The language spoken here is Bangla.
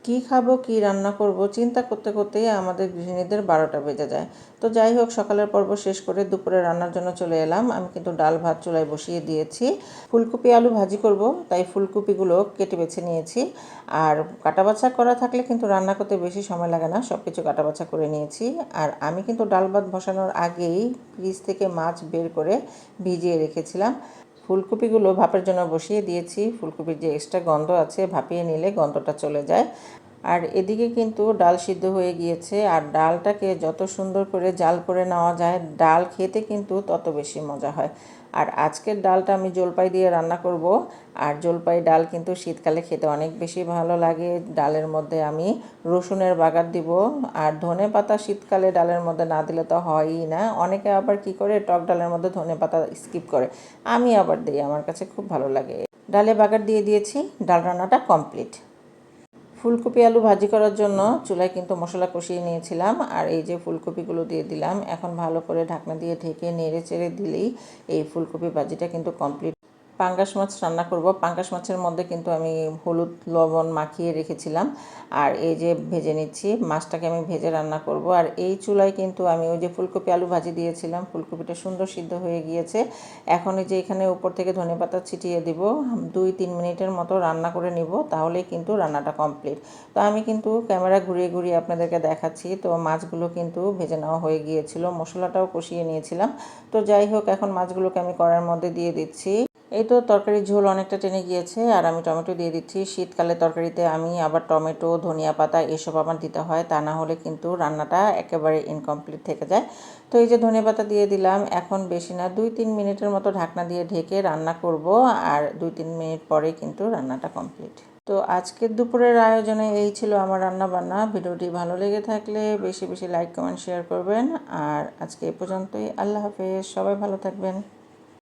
কি খাবো কি রান্না করব চিন্তা করতে করতেই আমাদের গৃহিণীদের 12টা বেজে যায়। তো যাই হোক, সকালের পর্ব শেষ করে দুপুরে রান্নার জন্য চলে এলাম। আমি কিন্তু ডাল ভাত চুলায় বসিয়ে দিয়েছি। ফুলকপি আলু ভাজি করব, তাই ফুলকপিগুলো কেটে বেছে নিয়েছি। আর কাটাবাছা করা থাকলে কিন্তু রান্না করতে বেশি সময় লাগে না, সব কিছু কাটাবাছা করে নিয়েছি। আর আমি কিন্তু ডাল ভাত বসানোর আগেই ফ্রিজ থেকে মাছ বের করে ভিজিয়ে রেখেছিলাম। ফুলকপিগুলো ভাপের জন্য বসিয়ে দিয়েছি। ফুলকপির যে এক্সট্রা গন্ধ আছে ভাপিয়ে নিলে গন্ধটা চলে যায়। আর এদিকে কিন্তু ডাল সিদ্ধ হয়ে গিয়েছে। আর ডালটাকে যত সুন্দর করে জাল করে নেওয়া যায়, ডাল খেতে কিন্তু তত বেশি মজা হয়। আর আজকের ডালটা আমি জলপাই দিয়ে রান্না করব। আর জলপাই ডাল কিন্তু শীতকালে খেতে অনেক বেশি ভালো লাগে। ডালের মধ্যে আমি রসুনের বাগার দিব। আর ধনেপাতা শীতকালে ডালের মধ্যে না দিলে তো হয়ই না। অনেকে আবার কি করে টক ডালের মধ্যে ধনেপাতা স্কিপ করে, আমি আবার দিই, আমার কাছে খুব ভালো লাগে। ডালে বাগার দিয়ে দিয়েছি, ডাল রান্নাটা কমপ্লিট। ফুলকপি আলু ভাজি করার জন্য চুলায় কিন্তু মশলা কষিয়ে নিয়েছিলাম। আর এই যে ফুলকপিগুলো দিয়ে দিলাম, এখন ভালো করে ঢাকনা দিয়ে ঢেকে নেড়ে চেড়ে দিলেই এই ফুলকপি ভাজিটা কিন্তু কমপ্লিট। পাঙ্গাস মাছ রান্না করব। পাঙ্গাস মাছের মধ্যে কিন্তু আমি হলুদ লবণ মাখিয়ে রেখেছিলাম। আর এই যে ভেজে নিচ্ছি, মাছটাকে আমি ভেজে রান্না করব। আর এই চুলায় কিন্তু আমি ওই যে ফুলকপি আলু ভাজি দিয়েছিলাম, ফুলকপিটা সুন্দর সিদ্ধ হয়ে গিয়েছে। এখন এই যে এখানে উপর থেকে ধনেপাতা ছিটিয়ে দিব। 2-3 মিনিটের মতো রান্না করে নিব, তাহলেই কিন্তু রান্নাটা কমপ্লিট। তো আমি কিন্তু ক্যামেরা ঘুরিয়ে ঘুরিয়ে আপনাদেরকে দেখাচ্ছি। তো মাছগুলো কিন্তু ভেজে নেওয়া হয়ে গিয়েছিল, মশলাটাও কষিয়ে নিয়েছিলাম। তো যাই হোক, এখন মাছগুলোকে আমি কড়াইয়ের মধ্যে দিয়ে দিচ্ছি। এই তো তরকারির ঝোল অনেকটা টেনে গিয়েছে। আর আমি টমেটো দিয়ে দিচ্ছি। শীতকালে তরকারিতে আমি আবার টমেটো, ধনিয়া পাতা এসব আমার দিতে হয়, তা না হলে কিন্তু রান্নাটা একেবারে ইনকমপ্লিট থেকে যায়। তো এই যে ধনিয়া পাতা দিয়ে দিলাম। এখন বেশি না, 2-3 মিনিটের মতো ঢাকনা দিয়ে ঢেকে রান্না করব। আর 2-3 মিনিট পরে কিন্তু রান্নাটা কমপ্লিট। তো আজকের দুপুরের আয়োজনে এই ছিল আমার রান্না বান্না। ভিডিওটি ভালো লেগে থাকলে বেশি বেশি লাইক কমেন্ট শেয়ার করবেন। আর আজকে এ পর্যন্তই। আল্লাহ হাফেজ, সবাই ভালো থাকবেন।